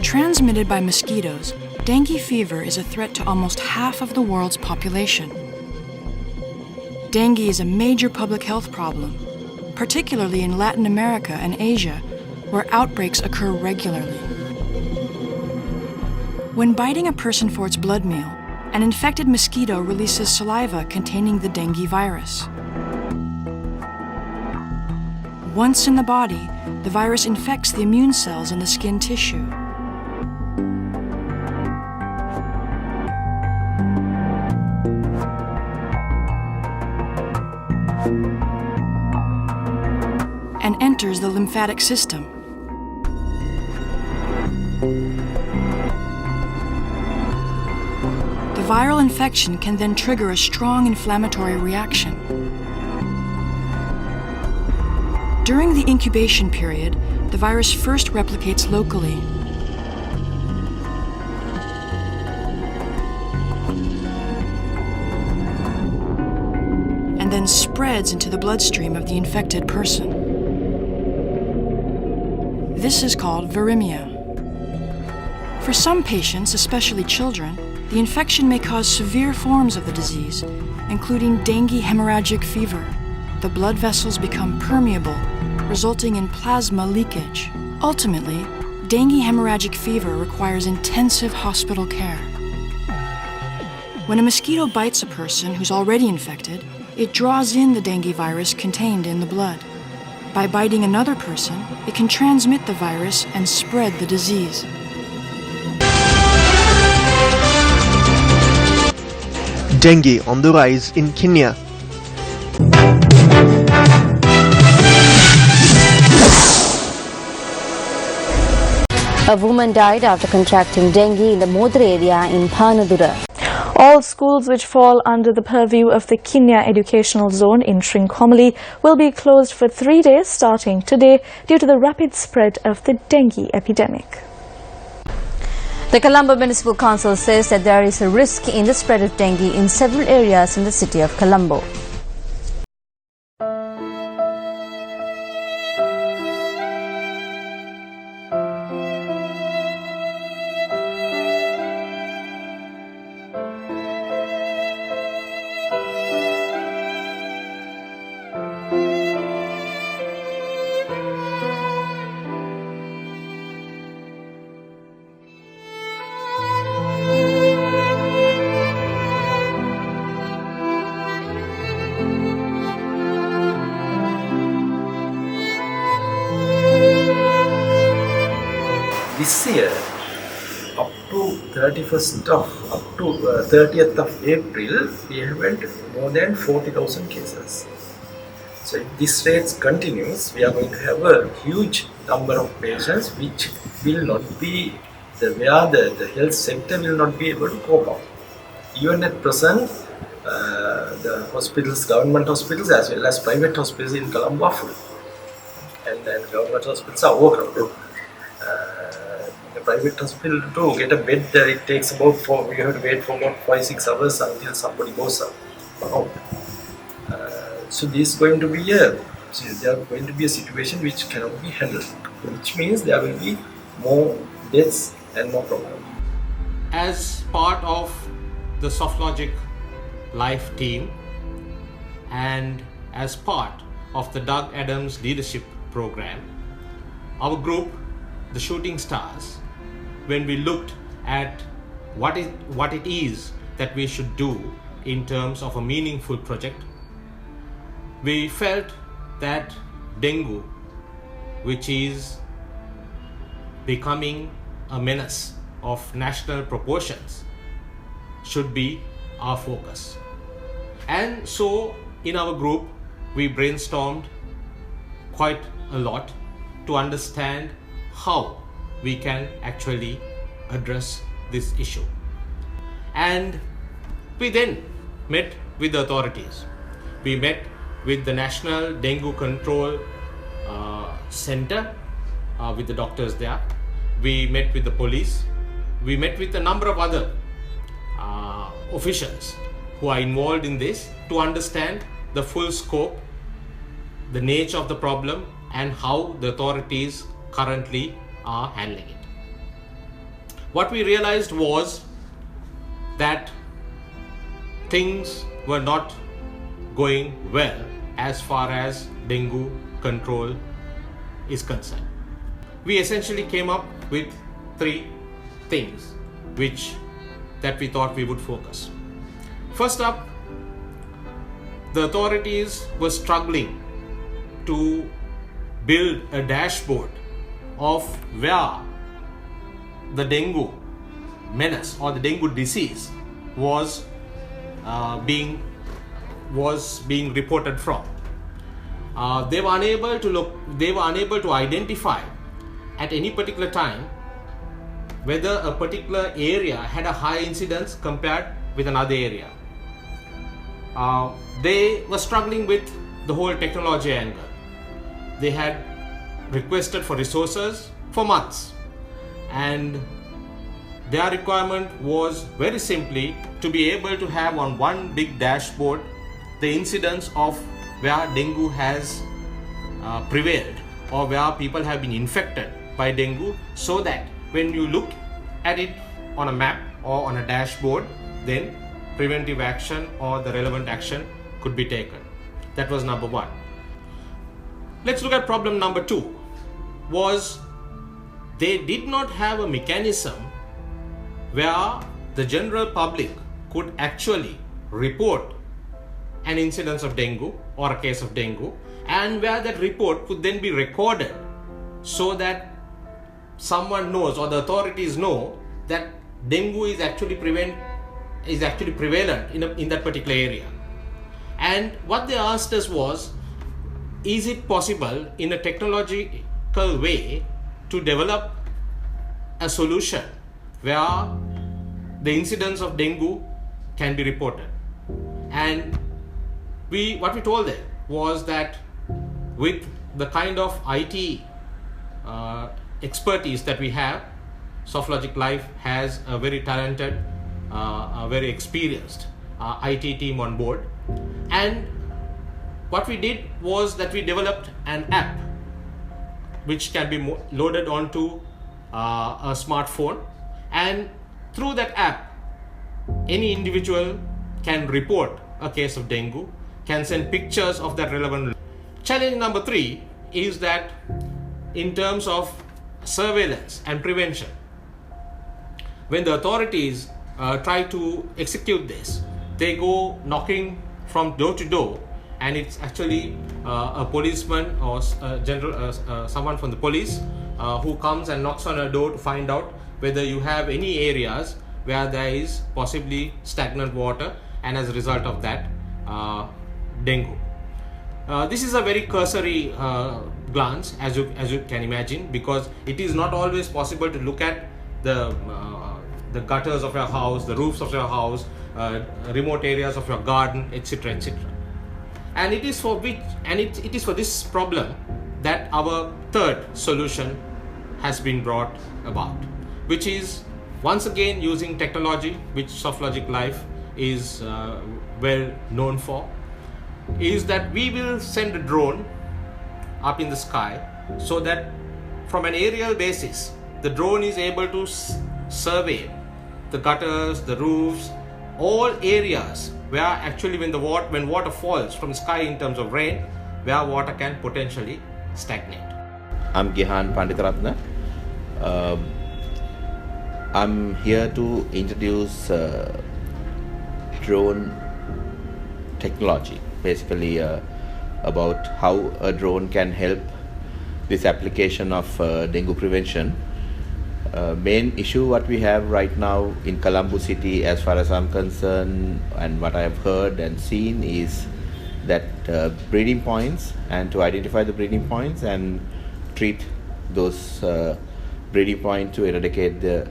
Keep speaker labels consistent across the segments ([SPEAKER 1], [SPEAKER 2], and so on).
[SPEAKER 1] Transmitted by mosquitoes, dengue fever is a threat to almost half of the world's population. Dengue is a major public health problem, particularly in Latin America and Asia, where outbreaks occur regularly. When biting a person for its blood meal, an infected mosquito releases saliva containing the dengue virus. Once in the body, the virus infects the immune cells in the skin tissue. And enters the lymphatic system. The viral infection can then trigger a strong inflammatory reaction. During the incubation period, the virus first replicates locally. And then spreads into the bloodstream of the infected person. This is called viremia. For some patients, especially children, the infection may cause severe forms of the disease, including dengue hemorrhagic fever. The blood vessels become permeable, resulting in plasma leakage. Ultimately, dengue hemorrhagic fever requires intensive hospital care. When a mosquito bites a person who's already infected, it draws in the dengue virus contained in the blood. By biting another person, it can transmit the virus and spread the disease.
[SPEAKER 2] Dengue on the rise in Kenya.
[SPEAKER 3] A woman died after contracting dengue in the Modre area in Panadura.
[SPEAKER 4] All schools which fall under the purview of the Kenya Educational Zone in Trincomalee will be closed for 3 days starting today due to the rapid spread of the dengue epidemic.
[SPEAKER 3] The Colombo Municipal Council says that there is a risk in the spread of dengue in several areas in the city of Colombo.
[SPEAKER 5] This year, up to 30th of April, we have had more than 40,000 cases. So if this rate continues, we are going to have a huge number of patients which will not be, where the health sector will not be able to cope up. Even at present, the hospitals, government hospitals as well as private hospitals in Colombo are full. And then government hospitals are overcrowded. Private hospital to get a bed there, it takes about we have to wait for about 5-6 hours until somebody goes out. So this is going to be there are going to be a situation which cannot be handled, which means there will be more deaths and more problems.
[SPEAKER 6] As part of the SoftLogic Life team and as part of the Doug Adams Leadership Program, our group, the Shooting Stars, when we looked at what it is that we should do in terms of a meaningful project, we felt that dengue, which is becoming a menace of national proportions, should be our focus. And so in our group, we brainstormed quite a lot to understand how we can actually address this issue. And we then met with the authorities. We met with the National Dengue Control Center, with the doctors there. We met with the police. We met with a number of other officials who are involved in this to understand the full scope, the nature of the problem, and how the authorities currently are handling it. what we realized was that things were not going well as far as dengue control is concerned. We essentially came up with 3 things that we thought we would focus. First up, the authorities were struggling to build a dashboard of where the dengue menace or the dengue disease was being reported from. They were unable to identify at any particular time whether a particular area had a high incidence compared with another area. They were struggling with the whole technology angle. They had requested for resources for months, and their requirement was very simply to be able to have on one big dashboard the incidence of where dengue has prevailed or where people have been infected by dengue, so that when you look at it on a map or on a dashboard, then preventive action or the relevant action could be taken. That was number 1. Let's look at problem number 2. Was they did not have a mechanism where the general public could actually report an incidence of dengue or a case of dengue, and where that report could then be recorded so that someone knows or the authorities know that dengue is actually prevalent in that particular area. And what they asked us was, is it possible in a technological way to develop a solution where the incidence of dengue can be reported? And what we told them was that with the kind of IT expertise that we have, Softlogic Life has a very talented, very experienced IT team on board. And what we did was that we developed an app which can be loaded onto a smartphone, and through that app any individual can report a case of dengue, can send pictures of that relevant. Challenge number 3 is that in terms of surveillance and prevention, when the authorities try to execute this, they go knocking from door to door, and it's actually a policeman or someone from the police who comes and knocks on a door to find out whether you have any areas where there is possibly stagnant water, and as a result of that, dengue. This is a very cursory glance, as you can imagine, because it is not always possible to look at the gutters of your house, the roofs of your house, remote areas of your garden, etc., etc. And it is for this problem that our third solution has been brought about, which is once again using technology, which Softlogic Life is well known for, is that we will send a drone up in the sky so that from an aerial basis the drone is able to survey the gutters, the roofs, all areas where actually when water falls from the sky in terms of rain, where water can potentially stagnate.
[SPEAKER 7] I'm Gihan Panditaratna. I'm here to introduce drone technology, basically about how a drone can help this application of dengue prevention. Main issue what we have right now in Colombo city, as far as I'm concerned, and what I have heard and seen, is that breeding points, and to identify the breeding points and treat those breeding points to eradicate the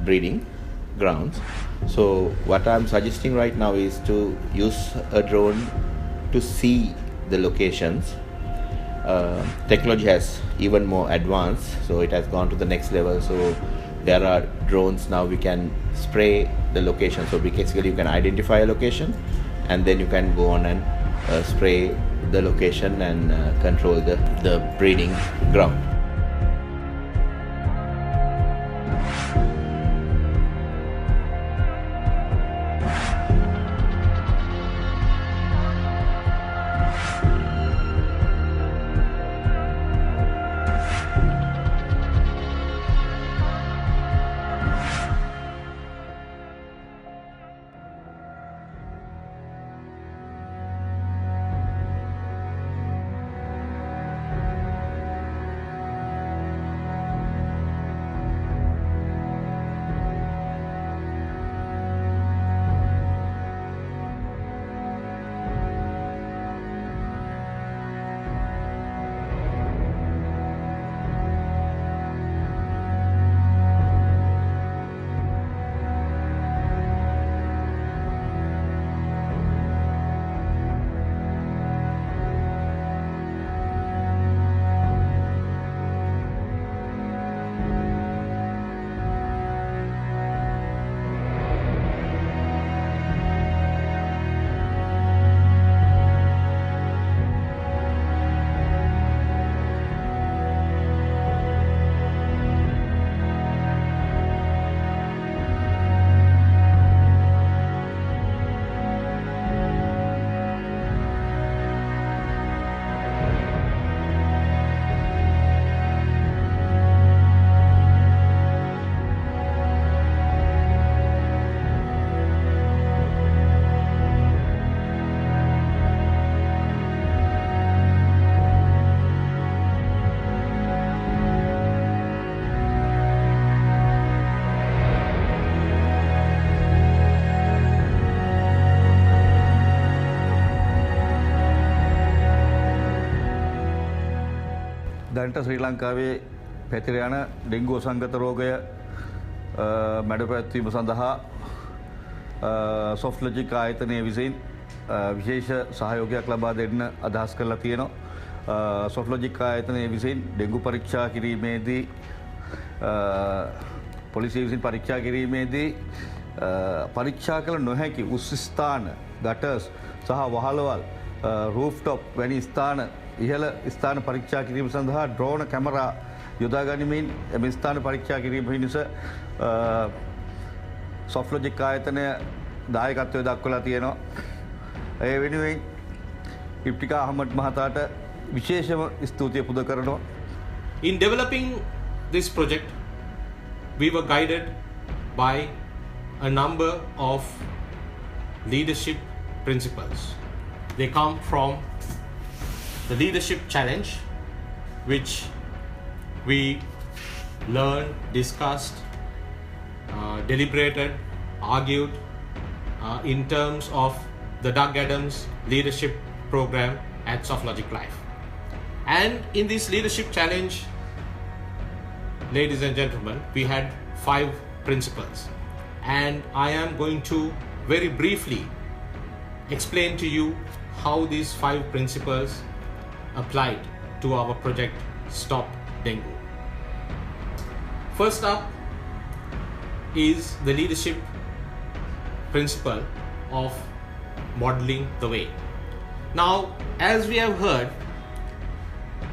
[SPEAKER 7] breeding grounds. So what I'm suggesting right now is to use a drone to see the locations. Technology has even more advanced, so it has gone to the next level. So there are drones now, we can spray the location. So basically you can identify a location, and then you can go on and spray the location and control the breeding ground.
[SPEAKER 8] දැනට ශ්‍රී ලංකාවේ පැතිර යන dengue සංගත රෝගය මැඩපැවැත්වීම සඳහා සොෆ්ට්ලොජික් ආයතනය විසින් විශේෂ සහයෝගයක් ලබා දෙන්න අදහස් කරලා තියෙනවා. සොෆ්ට්ලොජික් ආයතනය විසින් ඩෙංගු පරීක්ෂා කිරීමේදී පොලිසිය විසින් පරීක්ෂා කිරීමේදී පරීක්ෂා කළ නොහැකි උස් ස්ථාන, ගටර්ස් සහ වහලවල්, රූෆ්ටොප් වැනි ස්ථාන ඉහළ ස්ථාන පරීක්ෂා කිරීම සඳහා ඩ්‍රෝන කැමරා යොදා ගනිමින් එම ස්ථාන පරීක්ෂා කිරීම පිණිස සොෆ්ට්ලොජික් ආයතනය දායකත්වය දක්වලා තියෙනවා. ඒ වෙනුවෙන් ඉප්ටිකා අහමඩ් මහතාට විශේෂම ස්තුතිය පුද කරනවා.
[SPEAKER 6] In developing this project, we were guided by a number of leadership principles. They come from the leadership challenge, which we learned, discussed, deliberated, argued in terms of the Doug Adams leadership program at SoftLogic Life. And in this leadership challenge, ladies and gentlemen, we had 5 principles, and I am going to very briefly explain to you how these 5 principles applied to our project Stop Dengue. First up is the leadership principle of modeling the way. Now, as we have heard,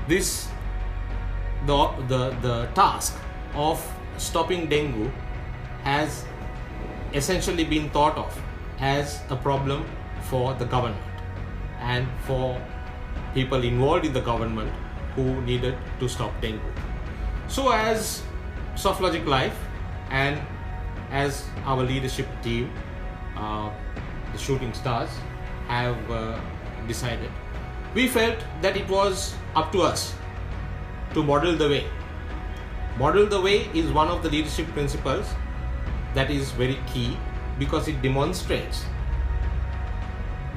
[SPEAKER 6] the task of stopping dengue has essentially been thought of as a problem for the government and for people involved in the government who needed to stop dengue. So as SoftLogic Life and as our leadership team, the Shooting Stars, have decided, we felt that it was up to us to model the way. Model the way is one of the leadership principles that is very key, because it demonstrates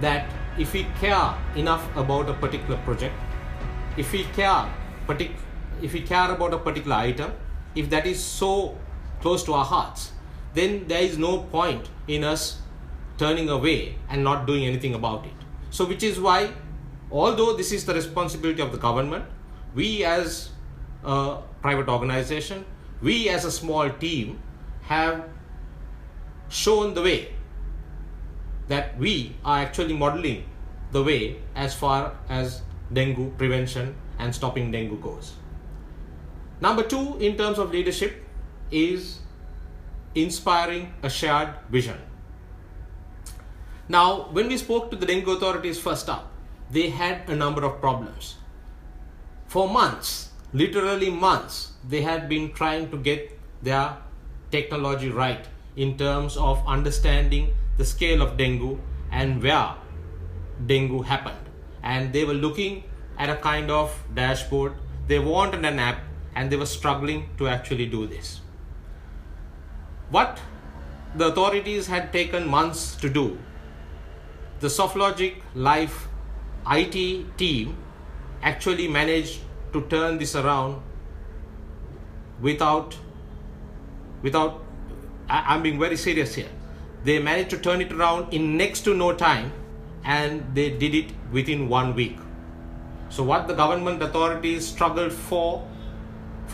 [SPEAKER 6] that if we care enough about a particular project, if we care about a particular item, if that is so close to our hearts, then there is no point in us turning away and not doing anything about it. So which is why, although this is the responsibility of the government, we as a private organization, we as a small team have shown the way, that we are actually modeling the way as far as dengue prevention and stopping dengue goes. Number 2 in terms of leadership is inspiring a shared vision. Now, when we spoke to the dengue authorities first up, they had a number of problems. For months, literally months, they had been trying to get their technology right in terms of understanding the scale of dengue and where dengue happened. And they were looking at a kind of dashboard. They wanted an app, and they were struggling to actually do this. What the authorities had taken months to do, the SoftLogic Life IT team actually managed to turn this around without I'm being very serious here. They managed to turn it around in next to no time, and they did it within 1 week. So what the government authorities struggled for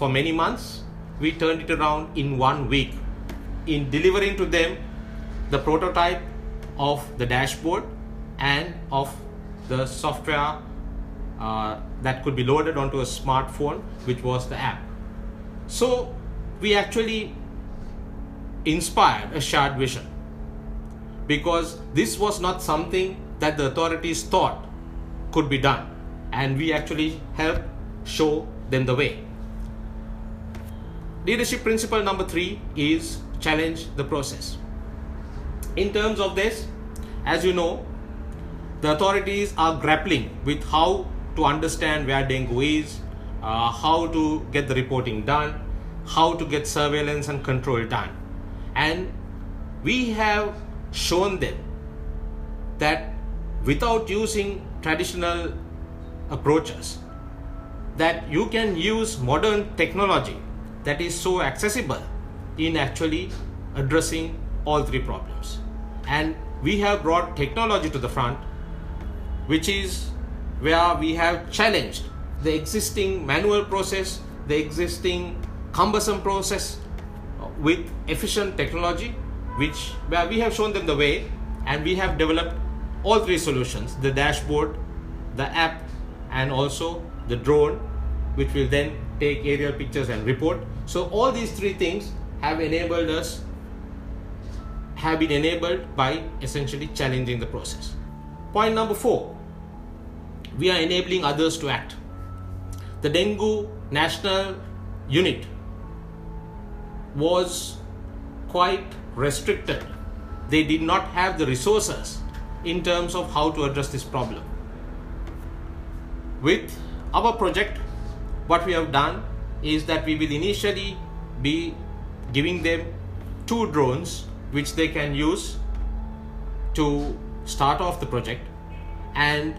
[SPEAKER 6] many months, we turned it around in 1 week in delivering to them the prototype of the dashboard and of the software that could be loaded onto a smartphone, which was the app. So we actually inspired a shared vision, because this was not something that the authorities thought could be done, and we actually helped show them the way. Leadership principle number 3 is challenge the process. In terms of this, as you know, the authorities are grappling with how to understand where dengue is, how to get the reporting done, how to get surveillance and control done. And we have shown them that without using traditional approaches, that you can use modern technology that is so accessible in actually addressing all three problems. And we have brought technology to the front, which is where we have challenged the existing manual process, the existing cumbersome process with efficient technology, where we have shown them the way, and we have developed all three solutions: the dashboard, the app, and also the drone, which will then take aerial pictures and report. So all these three things have been enabled by essentially challenging the process. Point number 4, we are enabling others to act. The Dengue National Unit was quite restricted. They did not have the resources in terms of how to address this problem. With our project, what we have done is that we will initially be giving them 2 drones which they can use to start off the project. And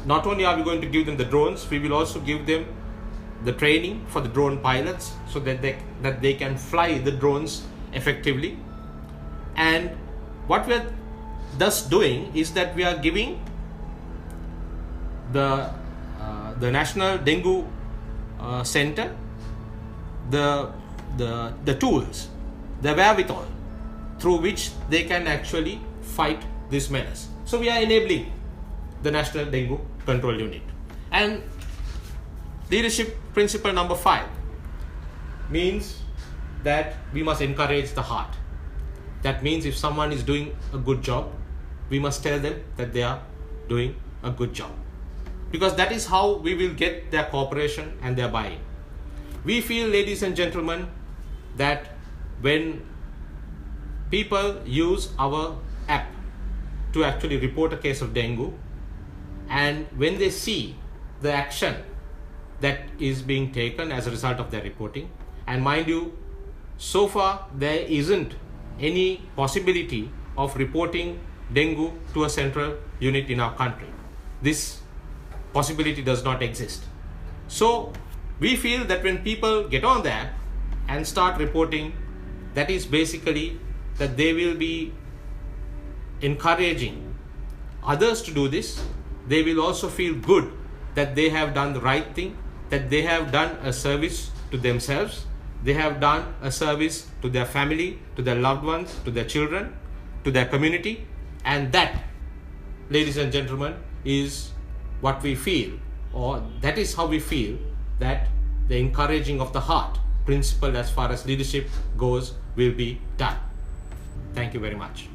[SPEAKER 6] not only are we going to give them the drones, we will also give them the training for the drone pilots so that they can fly the drones effectively. And what we are thus doing is that we are giving the National Dengue Center the tools, the wherewithal through which they can actually fight this menace. So we are enabling the National Dengue Control Unit. And leadership principle number 5 means that we must encourage the heart. That means if someone is doing a good job, we must tell them that they are doing a good job, because that is how we will get their cooperation and their buy-in. We feel, ladies and gentlemen, that when people use our app to actually report a case of dengue, and when they see the action that is being taken as a result of their reporting, and mind you, so far there isn't any possibility of reporting dengue to a central unit in our country. This possibility does not exist. So we feel that when people get on the app and start reporting, that is basically that they will be encouraging others to do this. They will also feel good that they have done the right thing, that they have done a service to themselves, they have done a service to their family, to their loved ones, to their children, to their community. And that, ladies and gentlemen, is what we feel, or that is how we feel that the encouraging of the heart principle as far as leadership goes will be done. Thank you very much.